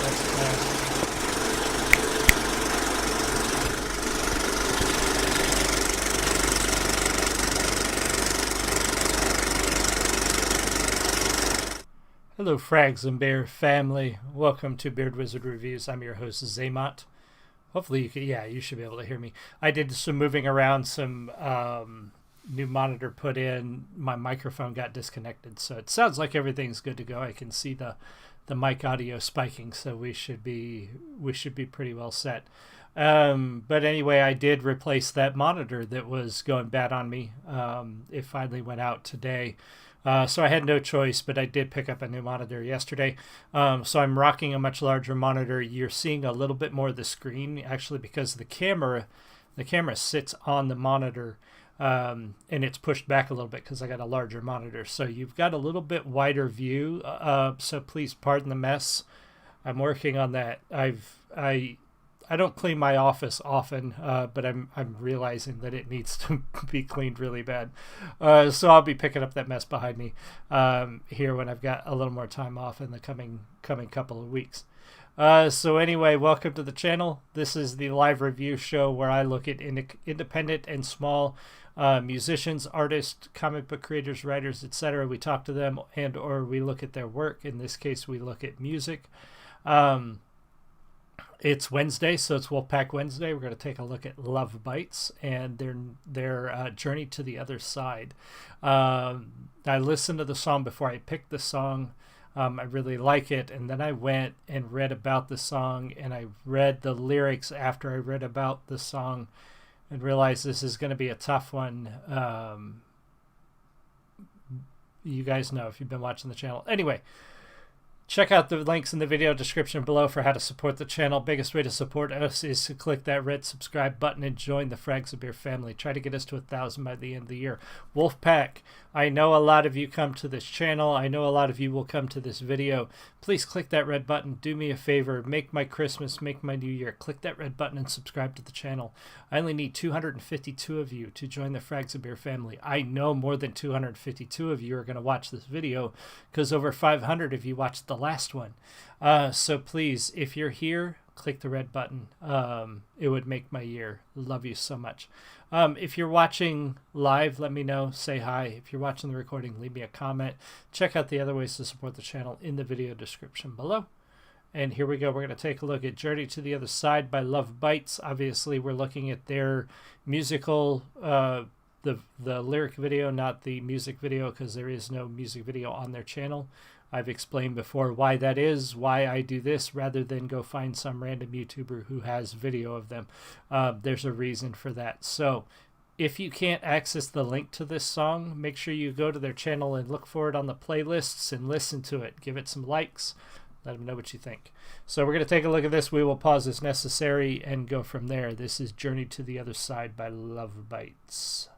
That's nice. Hello, Frags and Bear family. Welcome to Beard Wizard Reviews. I'm your host, Zaymont. Hopefully you can, you should be able to hear me. I did some moving around, some new monitor put in. My microphone got disconnected, so it sounds like everything's good to go. I can see the mic audio spiking, so we should be pretty well set. But anyway, I did replace that monitor that was going bad on me. It finally went out today. So I had no choice, but I did pick up a new monitor yesterday. So I'm rocking a much larger monitor. You're seeing a little bit more of the screen, actually, because the camera sits on the monitor, and it's pushed back a little bit because I got a larger monitor. So you've got a little bit wider view. So please pardon the mess. I'm working on that. I don't clean my office often, but I'm realizing that it needs to be cleaned really bad. So I'll be picking up that mess behind me here when I've got a little more time off in the coming couple of weeks. So anyway, welcome to the channel. This is the live review show where I look at independent and small musicians, artists, comic book creators, writers, etc. We talk to them or we look at their work. In this case, we look at music. It's Wednesday, so it's Wolfpack Wednesday. We're going to take a look at Lovebites and their journey to the other side. I listened to the song before I picked the song. I really like it, and then I went and read about the song, and I read the lyrics after I read about the song and realized this is going to be a tough one. You guys know if you've been watching the channel. Anyway, check out the links in the video description below for how to support the channel. Biggest way to support us is to click that red subscribe button and join the Frags of Beer family. Try to get us to 1,000 by the end of the year. Wolfpack, I know a lot of you come to this channel. I know a lot of you will come to this video. Please click that red button. Do me a favor. Make my Christmas, make my New Year. Click that red button and subscribe to the channel. I only need 252 of you to join the Frags of Beer family. I know more than 252 of you are going to watch this video because over 500 of you watched the last one. So please, if you're here, click the red button. It would make my year. Love you so much. If you're watching live, let me know. Say hi. If you're watching the recording, leave me a comment. Check out the other ways to support the channel in the video description below. And here we go. We're going to take a look at Journey to the Other Side by Lovebites. Obviously, we're looking at their musical, the lyric video, not the music video, because there is no music video on their channel. I've explained before why that is, why I do this rather than go find some random YouTuber who has video of them. There's a reason for that. So if you can't access the link to this song, make sure you go to their channel and look for it on the playlists and listen to it. Give it some likes. Let them know what you think. So we're going to take a look at this. We will pause as necessary and go from there. This is Journey to the Other Side by Lovebites.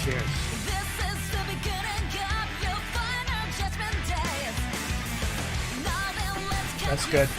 Cheers. That's good.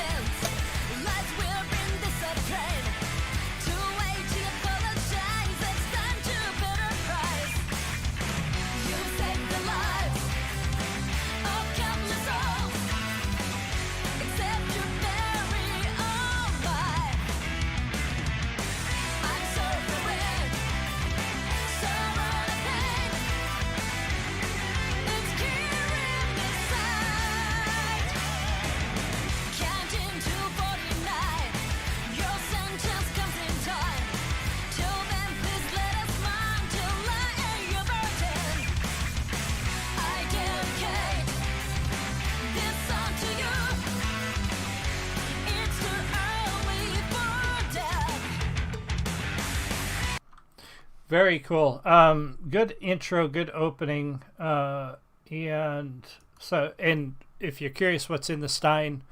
Very cool. Good intro, good opening. And if you're curious what's in the Stein,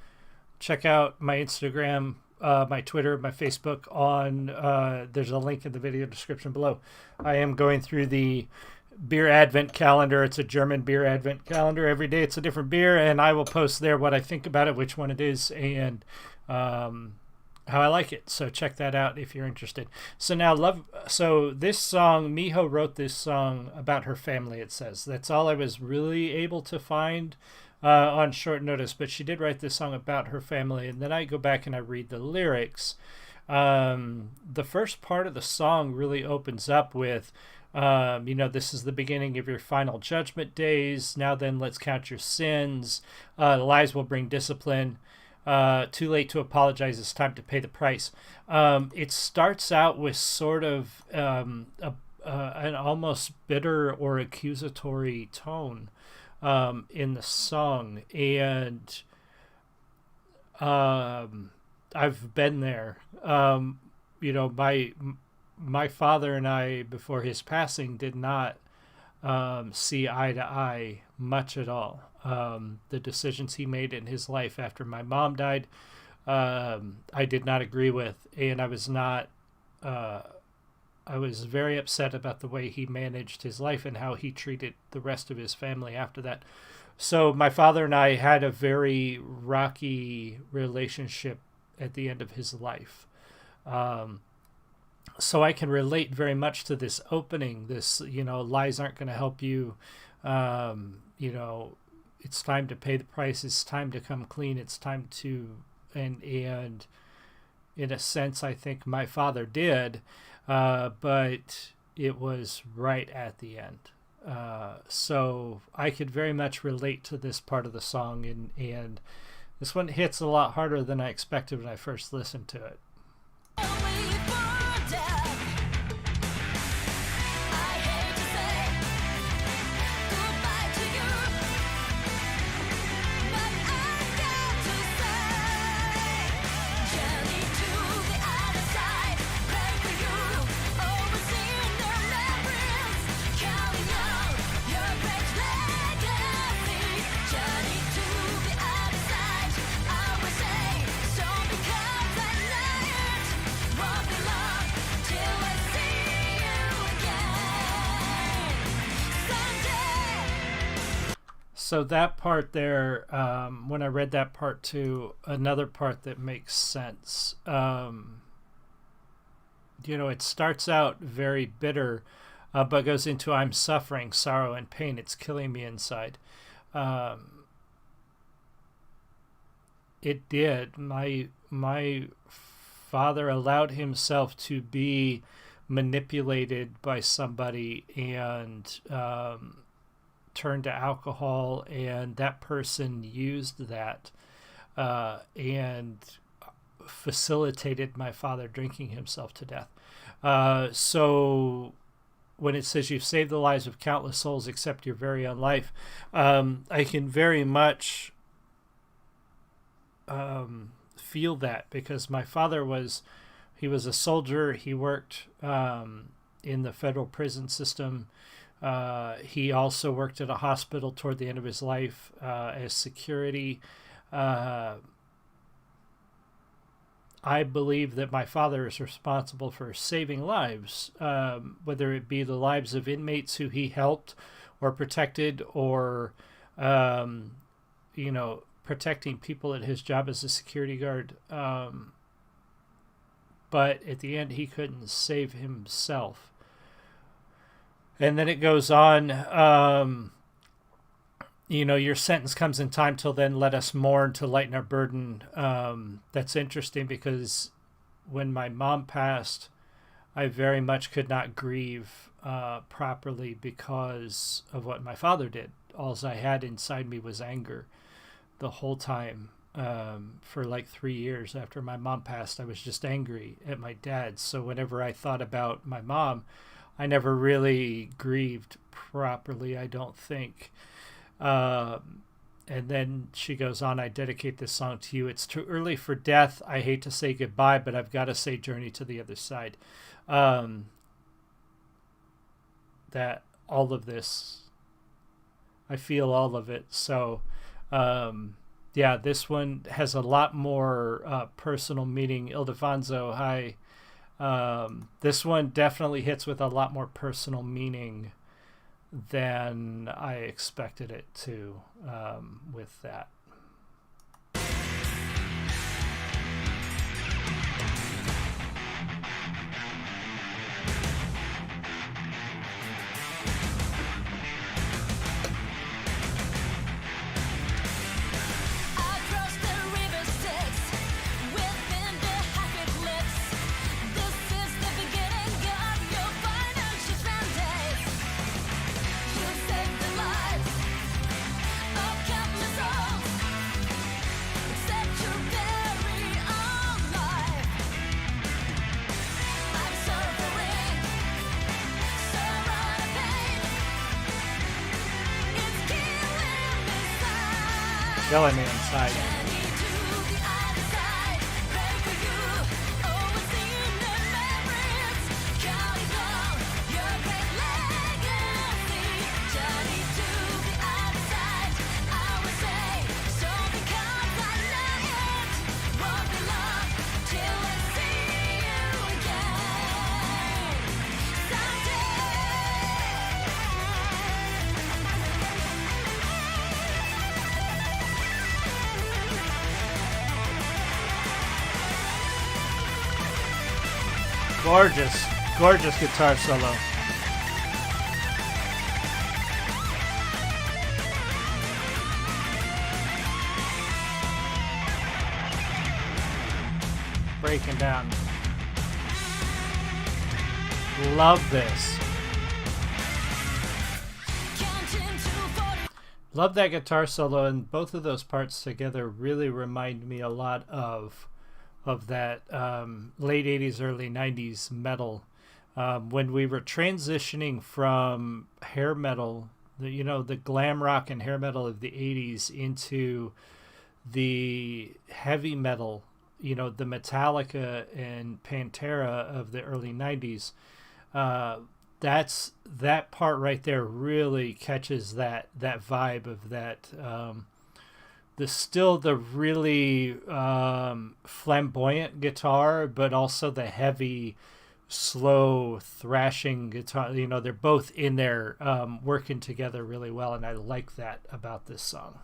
check out my Instagram, my Twitter, my Facebook there's a link in the video description below. I am going through the beer advent calendar. It's a German beer advent calendar. Every day it's a different beer, and I will post there what I think about it, which one it is, and how I like it. So check that out if you're interested. So now so this song, Miho wrote this song about her family, it says. That's all I was really able to find on short notice, but she did write this song about her family. And then I go back and I read the lyrics. The first part of the song really opens up with, this is the beginning of your final judgment days. Now then, let's count your sins. Lies will bring discipline. Too late to apologize. It's time to pay the price. It starts out with sort of an almost bitter or accusatory tone in the song, and I've been there. My father and I, before his passing, did not see eye to eye much at all. The decisions he made in his life after my mom died, I did not agree with, and I was very upset about the way he managed his life and how he treated the rest of his family after that. So my father and I had a very rocky relationship at the end of his life. So I can relate very much to this opening, this, lies aren't going to help you. It's time to pay the price. It's time to come clean. It's time to, and in a sense, I think my father did, but it was right at the end. So I could very much relate to this part of the song, and this one hits a lot harder than I expected when I first listened to it. So that part there, when I read that part too, another part that makes sense. It starts out very bitter, but goes into I'm suffering, sorrow, and pain. It's killing me inside. It did. My father allowed himself to be manipulated by somebody and turned to alcohol, and that person used that and facilitated my father drinking himself to death. So when it says you've saved the lives of countless souls except your very own life, I can very much feel that, because my father was a soldier. He worked in the federal prison system. He also worked at a hospital toward the end of his life as security. I believe that my father is responsible for saving lives, whether it be the lives of inmates who he helped or protected, or, protecting people at his job as a security guard. But at the end, he couldn't save himself. And then it goes on, your sentence comes in time, till then let us mourn to lighten our burden. That's interesting, because when my mom passed, I very much could not grieve properly because of what my father did. All I had inside me was anger the whole time. For like 3 years after my mom passed, I was just angry at my dad. So whenever I thought about my mom, I never really grieved properly, I don't think. And then she goes on, I dedicate this song to you. It's too early for death. I hate to say goodbye, but I've got to say journey to the other side. That all of this, I feel all of it. So, this one has a lot more personal meaning. Ildefonso, hi. This one definitely hits with a lot more personal meaning than I expected it to, with that. killing me inside. Gorgeous, gorgeous guitar solo. Breaking down. Love this. Love that guitar solo, and both of those parts together really remind me a lot of that late 80s, early 90s metal. When we were transitioning from hair metal, the glam rock and hair metal of the 80s into the heavy metal, the Metallica and Pantera of the early 90s. That part right there really catches that vibe of that. The really flamboyant guitar, but also the heavy, slow thrashing guitar. They're both in there working together really well, and I like that about this song.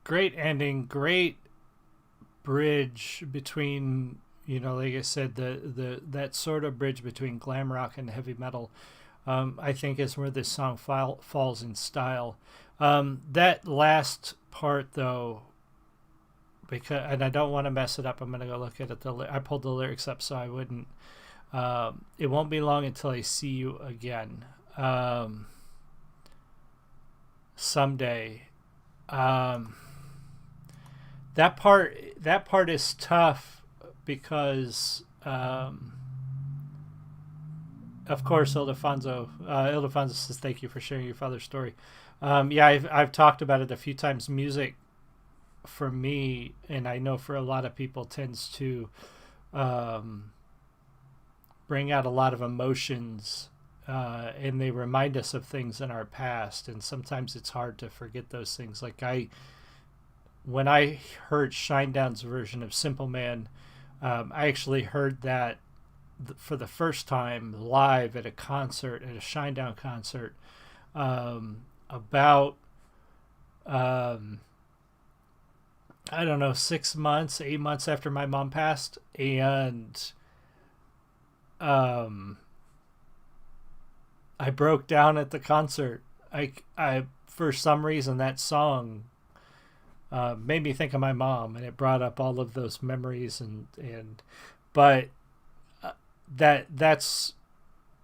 Great ending, great bridge between, like I said, that sort of bridge between glam rock and heavy metal. I think is where this song falls in style. That last part, though, and I don't want to mess it up. I'm gonna go look at it. I pulled the lyrics up so I wouldn't. It won't be long until I see you again. Someday. That part is tough because, of course, Ildefonso says, thank you for sharing your father's story. I've talked about it a few times. Music, for me, and I know for a lot of people, tends to bring out a lot of emotions, and they remind us of things in our past, and sometimes it's hard to forget those things. Like when I heard Shinedown's version of Simple Man, I actually heard that for the first time live at a Shinedown concert, about, I don't know, 8 months after my mom passed. And I broke down at the concert. I for some reason, that song made me think of my mom, and it brought up all of those memories, but that's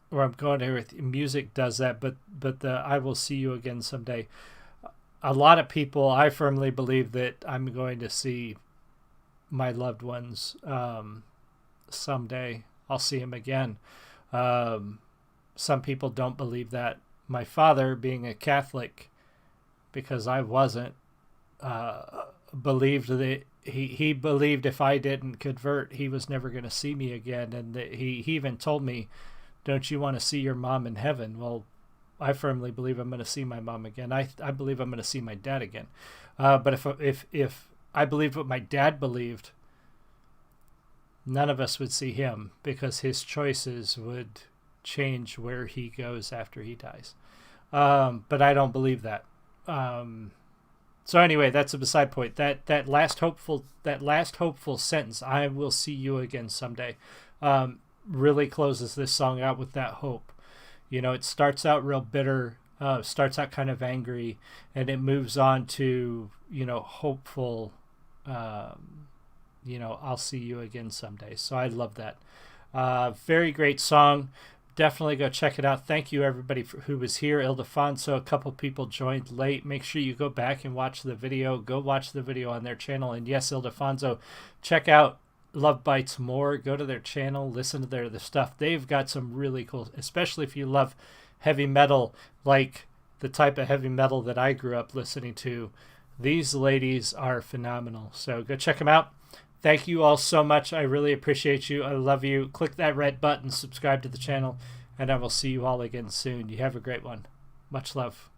where I'm going here with music does that, but the I Will See You Again Someday. a lot of people, I firmly believe that I'm going to see my loved ones someday. I'll see them again. Some people don't believe that. My father, being a Catholic, because I wasn't, believed that he believed if I didn't convert, he was never going to see me again. And that he even told me, don't you want to see your mom in heaven? Well, I firmly believe I'm going to see my mom again. I believe I'm going to see my dad again. But if I believed what my dad believed, none of us would see him, because his choices would change where he goes after he dies. But I don't believe that. So anyway, that's a beside point. That last hopeful sentence, "I will see you again someday," really closes this song out with that hope. You know, it starts out real bitter, starts out kind of angry, and it moves on to, you know, hopeful. You know, I'll see you again someday. So I love that. Very great song. Definitely go check it out. Thank you, everybody who was here. Ildefonso, a couple people joined late. Make sure you go back and watch the video. Go watch the video on their channel. And yes, Ildefonso, check out Lovebites more. Go to their channel. Listen to their stuff. They've got some really cool, especially if you love heavy metal, like the type of heavy metal that I grew up listening to. These ladies are phenomenal. So go check them out. Thank you all so much. I really appreciate you. I love you. Click that red button, subscribe to the channel, and I will see you all again soon. You have a great one. Much love.